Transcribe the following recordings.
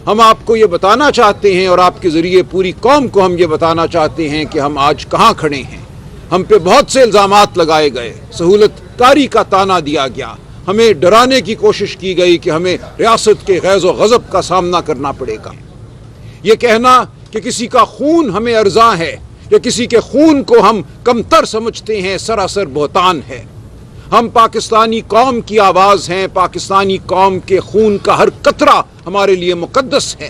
ہم آپ کو یہ بتانا چاہتے ہیں اور آپ کے ذریعے پوری قوم کو ہم یہ بتانا چاہتے ہیں کہ ہم آج کہاں کھڑے ہیں۔ ہم پہ بہت سے الزامات لگائے گئے، سہولت کاری کا تانا دیا گیا، ہمیں ڈرانے کی کوشش کی گئی کہ ہمیں ریاست کے غیظ و غضب کا سامنا کرنا پڑے گا۔ یہ کہنا کہ کسی کا خون ہمیں ارزاں ہے یا کسی کے خون کو ہم کمتر سمجھتے ہیں سراسر بہتان ہے۔ ہم پاکستانی قوم کی آواز ہیں، پاکستانی قوم کے خون کا ہر قطرہ ہمارے لیے مقدس ہے۔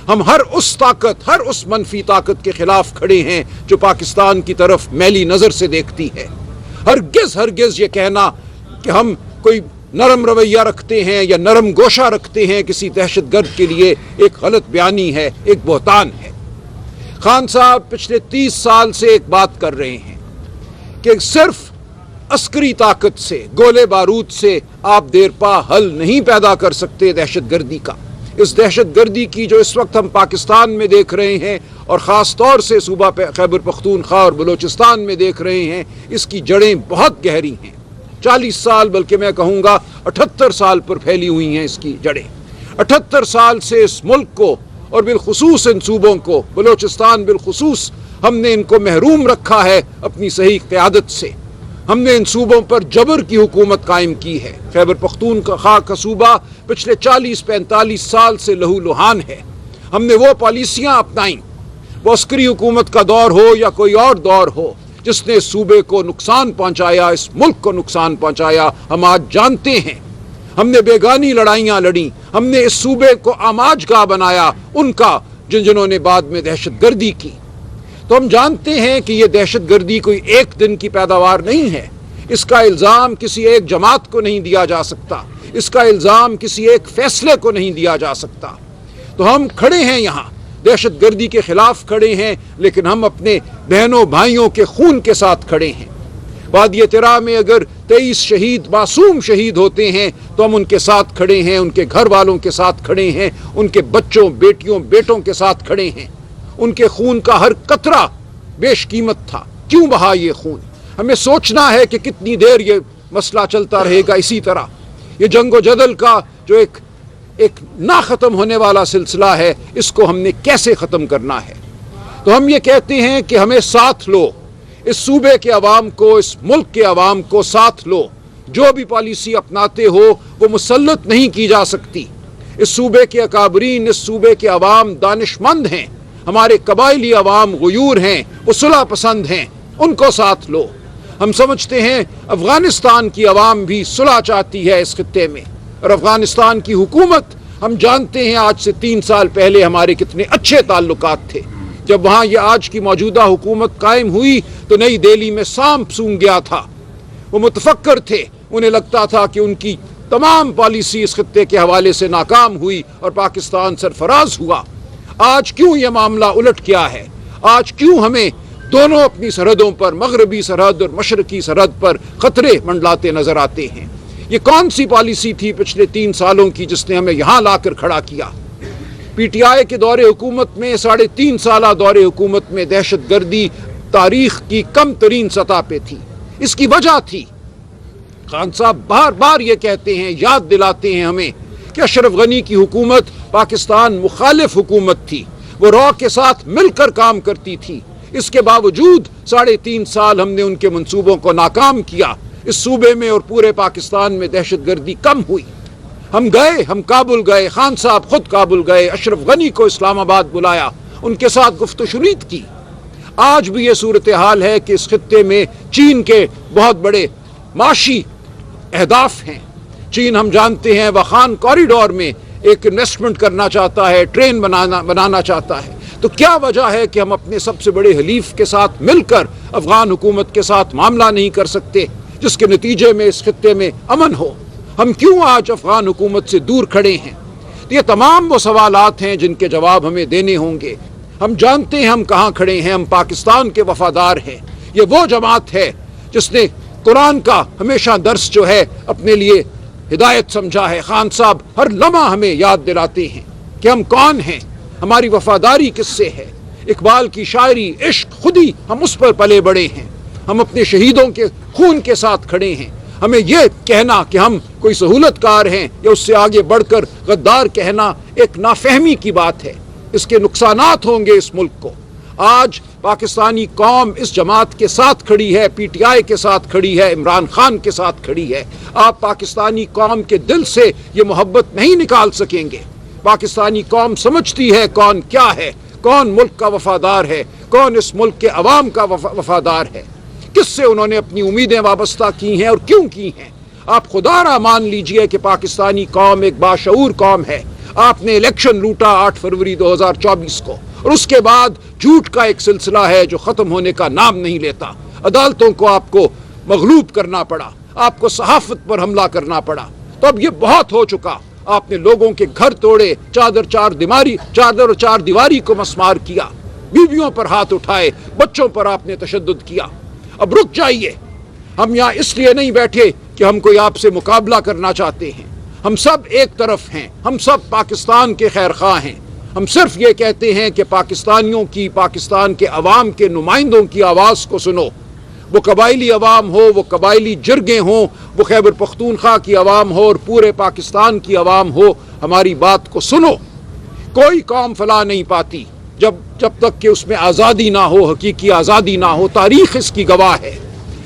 ہم ہر اس طاقت، ہر اس منفی طاقت کے خلاف کھڑے ہیں جو پاکستان کی طرف میلی نظر سے دیکھتی ہے۔ ہرگز یہ کہنا کہ ہم کوئی نرم رویہ رکھتے ہیں یا نرم گوشہ رکھتے ہیں کسی دہشت گرد کے لیے ایک غلط بیانی ہے، ایک بہتان ہے۔ خان صاحب پچھلے 30 سال سے ایک بات کر رہے ہیں کہ صرف عسکری طاقت سے، گولے بارود سے آپ دیر پا حل نہیں پیدا کر سکتے دہشت گردی کا۔ اس دہشت گردی کی جو اس وقت ہم پاکستان میں دیکھ رہے ہیں اور خاص طور سے صوبہ خیبر پختونخوا اور بلوچستان میں دیکھ رہے ہیں، اس کی جڑیں بہت گہری ہیں۔ 40 سال بلکہ میں کہوں گا 78 سال پر پھیلی ہوئی ہیں اس کی جڑیں۔ 78 سال سے اس ملک کو اور بالخصوص ان صوبوں کو، بلوچستان بالخصوص، ہم نے ان کو محروم رکھا ہے اپنی صحیح قیادت سے۔ ہم نے ان صوبوں پر جبر کی حکومت قائم کی ہے۔ خیبر پختونخوا کا صوبہ پچھلے 40-45 سال سے لہو لہان ہے۔ ہم نے وہ پالیسیاں اپنائیں، وہ عسکری حکومت کا دور ہو یا کوئی اور دور ہو، جس نے اس صوبے کو نقصان پہنچایا، اس ملک کو نقصان پہنچایا، ہم آج جانتے ہیں۔ ہم نے بیگانی لڑائیاں لڑیں، ہم نے اس صوبے کو آماج گاہ بنایا ان کا جنہوں نے بعد میں دہشت گردی کی۔ تو ہم جانتے ہیں کہ یہ دہشت گردی کوئی ایک دن کی پیداوار نہیں ہے۔ اس کا الزام کسی ایک جماعت کو نہیں دیا جا سکتا، اس کا الزام کسی ایک فیصلے کو نہیں دیا جا سکتا۔ تو ہم کھڑے ہیں یہاں، دہشت گردی کے خلاف کھڑے ہیں، لیکن ہم اپنے بہنوں بھائیوں کے خون کے ساتھ کھڑے ہیں۔ وادی ترا میں اگر 23 شہید، معصوم شہید ہوتے ہیں تو ہم ان کے ساتھ کھڑے ہیں، ان کے گھر والوں کے ساتھ کھڑے ہیں، ان کے بچوں، بیٹیوں، بیٹوں کے ساتھ کھڑے ہیں۔ ان کے خون کا ہر قطرہ بیش قیمت تھا۔ کیوں بہا یہ خون؟ ہمیں سوچنا ہے کہ کتنی دیر یہ مسئلہ چلتا رہے گا اسی طرح۔ یہ جنگ و جدل کا جو ایک نہ ختم ہونے والا سلسلہ ہے، اس کو ہم نے کیسے ختم کرنا ہے؟ تو ہم یہ کہتے ہیں کہ ہمیں ساتھ لو، اس صوبے کے عوام کو، اس ملک کے عوام کو ساتھ لو۔ جو بھی پالیسی اپناتے ہو وہ مسلط نہیں کی جا سکتی۔ اس صوبے کے اکابرین، اس صوبے کے عوام دانش مند ہیں، ہمارے قبائلی عوام غیور ہیں، وہ صلح پسند ہیں، ان کو ساتھ لو۔ ہم سمجھتے ہیں افغانستان کی عوام بھی صلح چاہتی ہے اس خطے میں، اور افغانستان کی حکومت، ہم جانتے ہیں آج سے 3 سال پہلے ہمارے کتنے اچھے تعلقات تھے۔ جب وہاں یہ آج کی موجودہ حکومت قائم ہوئی تو نئی دہلی میں سانپ سونگ گیا تھا۔ وہ متفکر تھے، انہیں لگتا تھا کہ ان کی تمام پالیسی اس خطے کے حوالے سے ناکام ہوئی اور پاکستان سرفراز ہوا۔ آج کیوں یہ معاملہ الٹ گیا ہے؟ آج کیوں ہمیں دونوں اپنی سرحدوں پر، مغربی سرحد اور مشرقی سرحد پر خطرے منڈلاتے نظر آتے ہیں؟ یہ کون سی پالیسی تھی پچھلے 3 سالوں کی جس نے ہمیں یہاں لا کر کھڑا کیا؟ پی ٹی آئی کے دور حکومت میں، 3.5 سالہ دور حکومت میں دہشت گردی تاریخ کی کم ترین سطح پہ تھی۔ اس کی وجہ تھی، خان صاحب بار بار یہ کہتے ہیں، یاد دلاتے ہیں ہمیں کہ اشرف غنی کی حکومت پاکستان مخالف حکومت تھی، وہ رو کے ساتھ مل کر کام کرتی تھی۔ اس کے باوجود 3.5 سال ہم نے ان کے منصوبوں کو ناکام کیا۔ اس صوبے میں اور پورے پاکستان میں دہشت گردی کم ہوئی۔ ہم کابل گئے، خان صاحب خود کابل گئے، اشرف غنی کو اسلام آباد بلایا، ان کے ساتھ گفت و شنید کی۔ آج بھی یہ صورتحال ہے کہ اس خطے میں چین کے بہت بڑے معاشی اہداف ہیں۔ چین ہم جانتے ہیں وخان کوریڈور میں ایک انویسٹمنٹ کرنا چاہتا ہے، ٹرین بنانا چاہتا ہے۔ تو کیا وجہ ہے کہ ہم اپنے سب سے بڑے حلیف کے ساتھ مل کر افغان حکومت کے ساتھ معاملہ نہیں کر سکتے جس کے نتیجے میں اس خطے میں امن ہو؟ ہم کیوں آج افغان حکومت سے دور کھڑے ہیں؟ تو یہ تمام وہ سوالات ہیں جن کے جواب ہمیں دینے ہوں گے۔ ہم جانتے ہیں ہم کہاں کھڑے ہیں، ہم پاکستان کے وفادار ہیں۔ یہ وہ جماعت ہے جس نے قرآن کا ہمیشہ درس جو ہے اپنے لیے ہدایت سمجھا ہے۔ خان صاحب ہر لمحہ ہمیں یاد دلاتے ہیں کہ ہم کون ہیں، ہماری وفاداری کس سے ہے۔ اقبال کی شاعری، عشق، خودی، ہم اس پر پلے بڑے ہیں۔ ہم اپنے شہیدوں کے خون کے ساتھ کھڑے ہیں۔ ہمیں یہ کہنا کہ ہم کوئی سہولت کار ہیں یا اس سے آگے بڑھ کر غدار کہنا ایک نافہمی کی بات ہے. اس کے نقصانات ہوں گے اس ملک کو. آج پاکستانی قوم اس جماعت کے ساتھ کھڑی ہے, پی ٹی آئی کے ساتھ کھڑی ہے, عمران خان کے ساتھ کھڑی ہے. آپ پاکستانی قوم کے دل سے یہ محبت نہیں نکال سکیں گے. پاکستانی قوم سمجھتی ہے کون کیا ہے, کون ملک کا وفادار ہے, کون اس ملک کے عوام کا وفادار ہے, کس سے انہوں نے اپنی امیدیں وابستہ کی ہیں اور کیوں کی ہیں. آپ خدا را مان لیجئے کہ پاکستانی قوم ایک باشعور قوم ہے. آپ نے الیکشن لوٹا 8 فروری 2024 کو, اور اس کے بعد جھوٹ کا ایک سلسلہ ہے جو ختم ہونے کا نام نہیں لیتا. عدالتوں کو آپ کو مغلوب کرنا پڑا, آپ کو صحافت پر حملہ کرنا پڑا. تو اب یہ بہت ہو چکا. آپ نے لوگوں کے گھر توڑے, چادر اور چار دیواری کو مسمار کیا, بیویوں پر ہاتھ اٹھائے, بچوں پر آپ نے تشدد کیا. اب رک جائیے. ہم یہاں اس لیے نہیں بیٹھے کہ ہم کوئی آپ سے مقابلہ کرنا چاہتے ہیں. ہم سب ایک طرف ہیں, ہم سب پاکستان کے خیر خواہ ہیں. ہم صرف یہ کہتے ہیں کہ پاکستانیوں کی, پاکستان کے عوام کے نمائندوں کی آواز کو سنو. وہ قبائلی عوام ہو, وہ قبائلی جرگیں ہوں, وہ خیبر پختونخوا کی عوام ہو اور پورے پاکستان کی عوام ہو, ہماری بات کو سنو. کوئی قوم فلاح نہیں پاتی جب تک کہ اس میں آزادی نہ ہو, حقیقی آزادی نہ ہو. تاریخ اس کی گواہ ہے.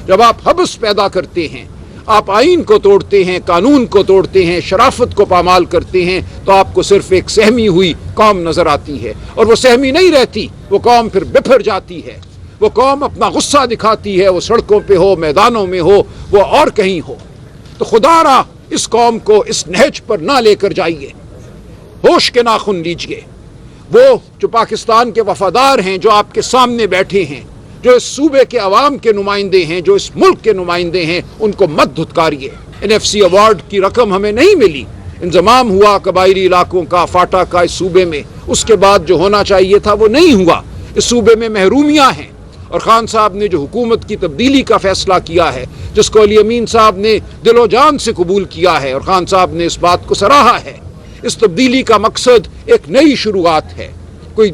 جب آپ حبس پیدا کرتے ہیں, آپ آئین کو توڑتے ہیں, قانون کو توڑتے ہیں, شرافت کو پامال کرتے ہیں, تو آپ کو صرف ایک سہمی ہوئی قوم نظر آتی ہے. اور وہ سہمی نہیں رہتی, وہ قوم پھر بپھر جاتی ہے. وہ قوم اپنا غصہ دکھاتی ہے, وہ سڑکوں پہ ہو, میدانوں میں ہو, وہ اور کہیں ہو. تو خدا را اس قوم کو اس نہج پر نہ لے کر جائیے. ہوش کے ناخن لیجئے. وہ جو پاکستان کے وفادار ہیں, جو آپ کے سامنے بیٹھے ہیں, جو اس صوبے کے عوام کے نمائندے ہیں, جو اس ملک کے نمائندے ہیں, ان کو مت دھتکاریے. NFC ایوارڈ کی رقم ہمیں نہیں ملی. انضمام ہوا قبائلی علاقوں کا, فاٹا کا اس صوبے میں. اس کے بعد جو ہونا چاہیے تھا وہ نہیں ہوا. اس صوبے میں محرومیاں ہیں. اور خان صاحب نے جو حکومت کی تبدیلی کا فیصلہ کیا ہے, جس کو علی امین صاحب نے دل و جان سے قبول کیا ہے, اور خان صاحب نے اس بات کو سراہا ہے. اس تبدیلی کا مقصد ایک نئی شروعات ہے. کوئی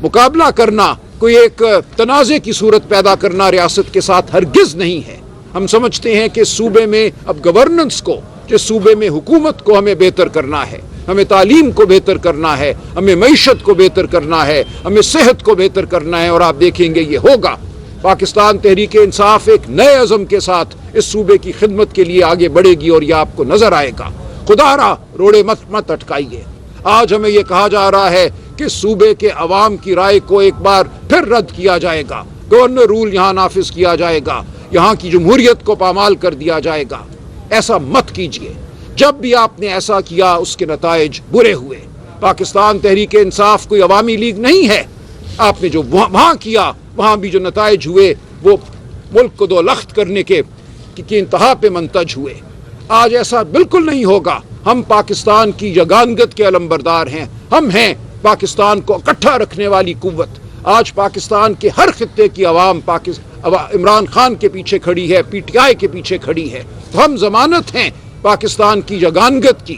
مقابلہ کرنا, کوئی ایک تنازع کی صورت پیدا کرنا ریاست کے ساتھ ہرگز نہیں ہے. ہم سمجھتے ہیں کہ اس صوبے میں اب گورننس کو, جس صوبے میں حکومت کو ہمیں بہتر کرنا ہے, ہمیں تعلیم کو بہتر کرنا ہے, ہمیں معیشت کو بہتر کرنا ہے, ہمیں صحت کو بہتر کرنا ہے, اور آپ دیکھیں گے یہ ہوگا. پاکستان تحریک انصاف ایک نئے عزم کے ساتھ اس صوبے کی خدمت کے لیے آگے بڑھے گی, اور یہ آپ کو نظر آئے گا. خدا را روڑے مت اٹکائیے. آج ہمیں یہ کہا جا رہا ہے کہ صوبے کے عوام کی رائے کو ایک بار پھر رد کیا جائے گا, گورنر رول یہاں نافذ کیا جائے گا, یہاں کی جمہوریت کو پامال کر دیا جائے گا. ایسا مت کیجیے. جب بھی آپ نے ایسا کیا اس کے نتائج برے ہوئے. پاکستان تحریک انصاف کوئی عوامی لیگ نہیں ہے. آپ نے جو وہاں کیا, وہاں بھی جو نتائج ہوئے وہ ملک کو دو لخت کرنے کے انتہا پہ منتج ہوئے. آج ایسا بالکل نہیں ہوگا. ہم پاکستان کی یگانگت کے علمبردار ہیں. ہم ہیں پاکستان کو اکٹھا رکھنے والی قوت. آج پاکستان کے ہر خطے کی عوام عمران خان کے پیچھے کھڑی ہے, پی ٹی آئی کے پیچھے کھڑی ہے. تو ہم ضمانت ہیں پاکستان کی یگانگت کی.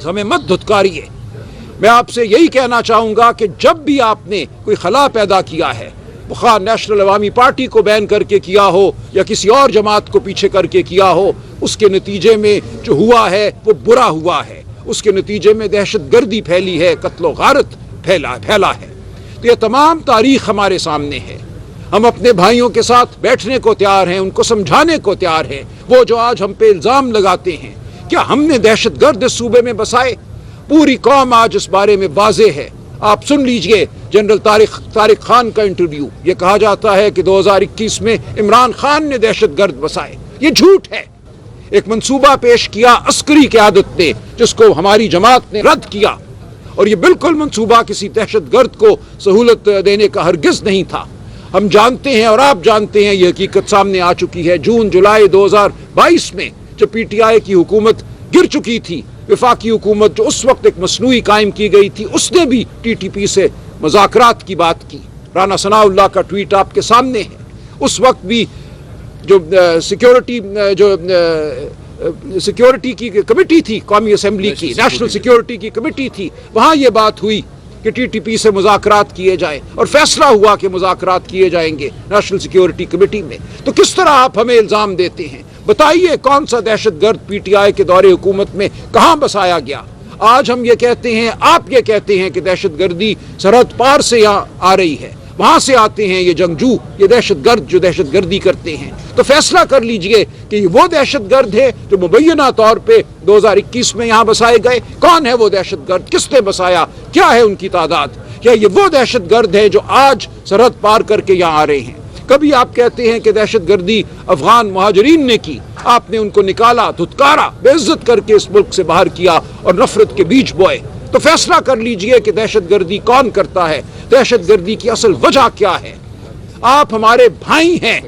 ہمیں مت دھتکاریے. میں آپ سے یہی کہنا چاہوں گا کہ جب بھی آپ نے کوئی خلا پیدا کیا ہے, خواہ نیشنل عوامی پارٹی کو بین کر کے کیا ہو یا کسی اور جماعت کو پیچھے کر کے کیا ہو, اس کے نتیجے میں جو ہوا ہے وہ برا ہوا ہے. اس کے نتیجے میں دہشت گردی پھیلی ہے, قتل و غارت پھیلا ہے. تو یہ تمام تاریخ ہمارے سامنے ہے. ہم اپنے بھائیوں کے ساتھ بیٹھنے کو تیار ہیں, ان کو سمجھانے کو تیار ہیں. وہ جو آج ہم پہ الزام لگاتے ہیں, کیا ہم نے دہشت گرد اس صوبے میں بسائے؟ پوری قوم آج اس بارے میں واضح ہے. آپ سن لیجئے جنرل طارق خان کا انٹرویو. یہ کہا جاتا ہے کہ 2021 میں عمران خان نے دہشت گرد بسائے. یہ جھوٹ ہے. ایک منصوبہ پیش کیا عسکری قیادت نے, جس کو ہماری جماعت نے رد کیا, اور یہ بالکل منصوبہ کسی دہشت گرد کو سہولت دینے کا ہرگز نہیں تھا. ہم جانتے ہیں اور آپ جانتے ہیں, یہ حقیقت سامنے آ چکی ہے. جون جولائی 2022 میں جب پی ٹی آئی کی حکومت گر چکی تھی, وفاقی حکومت جو اس وقت ایک مصنوعی قائم کی گئی تھی, اس نے بھی ٹی ٹی پی سے مذاکرات کی بات کی. رانا ثناء اللہ کا ٹویٹ آپ کے سامنے ہے. اس وقت بھی جو سیکیورٹی کی کمیٹی تھی, قومی اسمبلی کی نیشنل سیکیورٹی کی کمیٹی تھی, وہاں یہ بات ہوئی کہ TTP سے مذاکرات کیے جائیں اور فیصلہ ہوا کہ مذاکرات کیے جائیں گے نیشنل سیکیورٹی کمیٹی میں، تو کس طرح آپ ہمیں الزام دیتے ہیں؟ بتائیے کون سا دہشت گرد PTI کے دور حکومت میں کہاں بسایا گیا؟ آج ہم یہ کہتے ہیں، آپ یہ کہتے ہیں کہ دہشت گردی سرحد پار سے یہاں آ رہی ہے، وہاں سے آتے ہیں یہ جنگجو، یہ دہشت گرد جو دہشت گردی کرتے ہیں، تو فیصلہ کر لیجئے کہ یہ وہ دہشت گرد ہے جو مبینہ طور پہ 2021 میں یہاں بسائے گئے؟ کون ہے وہ دہشت گرد؟ کس نے بسایا؟ کیا ہے ان کی تعداد؟ یا یہ وہ دہشت گرد ہے جو آج سرحد پار کر کے یہاں آ رہے ہیں؟ کبھی آپ کہتے ہیں کہ دہشت گردی افغان مہاجرین نے کی، آپ نے ان کو نکالا، دھتکارا، بے عزت کر کے اس ملک سے باہر کیا اور نفرت کے بیج بوئے، تو فیصلہ کر لیجئے کہ دہشت گردی کون کرتا ہے، دہشت گردی کی اصل وجہ کیا ہے؟ آپ ہمارے بھائی ہیں،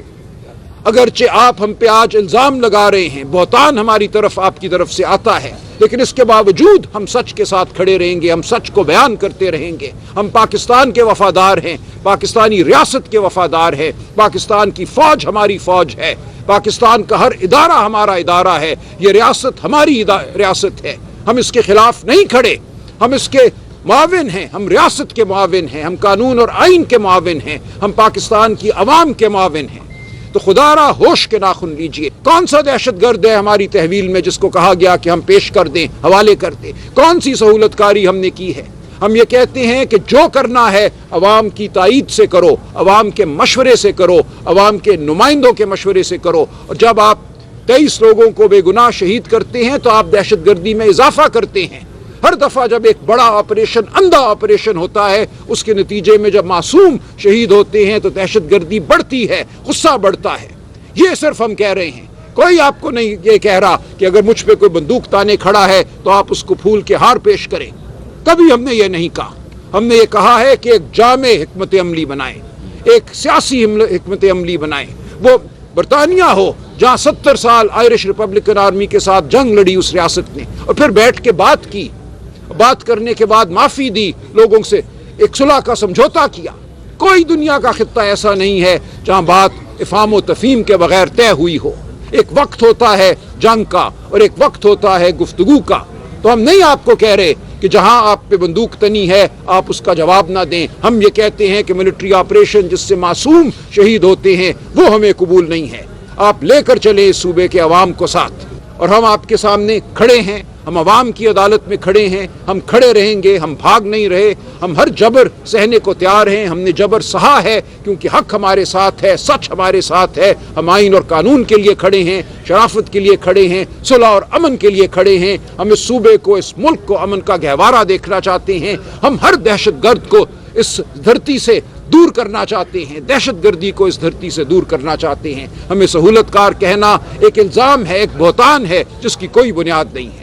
اگرچہ آپ ہم پہ آج الزام لگا رہے ہیں، بہتان ہماری طرف آپ کی طرف سے آتا ہے، لیکن اس کے باوجود ہم سچ کے ساتھ کھڑے رہیں گے، ہم سچ کو بیان کرتے رہیں گے۔ ہم پاکستان کے وفادار ہیں، پاکستانی ریاست کے وفادار ہیں، پاکستان کی فوج ہماری فوج ہے، پاکستان کا ہر ادارہ ہمارا ادارہ ہے، یہ ریاست ہماری ریاست ہے، ہم اس کے خلاف نہیں کھڑے، ہم اس کے معاون ہیں، ہم ریاست کے معاون ہیں، ہم قانون اور آئین کے معاون ہیں، ہم پاکستان کی عوام کے معاون ہیں۔ تو خدا را ہوش کے ناخن لیجئے، کون سا دہشت گرد ہے ہماری تحویل میں جس کو کہا گیا کہ ہم پیش کر دیں، حوالے کر دیں؟ کون سی سہولت کاری ہم نے کی ہے؟ ہم یہ کہتے ہیں کہ جو کرنا ہے عوام کی تائید سے کرو، عوام کے مشورے سے کرو، عوام کے نمائندوں کے مشورے سے کرو، اور جب آپ 23 لوگوں کو بے گناہ شہید کرتے ہیں تو آپ دہشت گردی میں اضافہ کرتے ہیں۔ ہر دفعہ جب ایک بڑا آپریشن، اندھا آپریشن ہوتا ہے، اس کے نتیجے میں جب معصوم شہید ہوتے ہیں تو دہشت گردی بڑھتی ہے، غصہ بڑھتا ہے۔ یہ صرف ہم کہہ رہے ہیں، کوئی آپ کو نہیں یہ کہہ رہا کہ اگر مجھ پہ کوئی بندوق تانے کھڑا ہے تو آپ اس کو پھول کے ہار پیش کریں، کبھی ہم نے یہ نہیں کہا۔ ہم نے یہ کہا ہے کہ ایک جامع حکمت عملی بنائیں، ایک سیاسی حکمت عملی بنائیں، وہ برطانیہ ہو جہاں 70 سال آئرش ریپبلکن آرمی کے ساتھ جنگ لڑی اس ریاست نے، اور پھر بیٹھ کے بات کی، بات کرنے کے بعد معافی دی، لوگوں سے ایک صلح کا سمجھوتا کیا۔ کوئی دنیا کا خطہ ایسا نہیں ہے جہاں بات افہام و تفہیم کے بغیر طے ہوئی ہو۔ ایک وقت ہوتا ہے جنگ کا اور ایک وقت ہوتا ہے گفتگو کا۔ تو ہم نہیں آپ کو کہہ رہے کہ جہاں آپ پہ بندوق تنی ہے آپ اس کا جواب نہ دیں، ہم یہ کہتے ہیں کہ ملٹری آپریشن جس سے معصوم شہید ہوتے ہیں وہ ہمیں قبول نہیں ہے۔ آپ لے کر چلیں اس صوبے کے عوام کو ساتھ، اور ہم آپ کے سامنے کھڑے ہیں، ہم عوام کی عدالت میں کھڑے ہیں، ہم کھڑے رہیں گے، ہم بھاگ نہیں رہے، ہم ہر جبر سہنے کو تیار ہیں، ہم نے جبر سہا ہے کیونکہ حق ہمارے ساتھ ہے، سچ ہمارے ساتھ ہے، ہم آئین اور قانون کے لیے کھڑے ہیں، شرافت کے لیے کھڑے ہیں، صلح اور امن کے لیے کھڑے ہیں، ہم اس صوبے کو، اس ملک کو امن کا گہوارہ دیکھنا چاہتے ہیں، ہم ہر دہشت گرد کو اس دھرتی سے دور کرنا چاہتے ہیں، دہشت گردی کو اس دھرتی سے دور کرنا چاہتے ہیں۔ ہمیں سہولت کار کہنا ایک الزام ہے، ایک بہتان ہے جس کی کوئی بنیاد نہیں ہے۔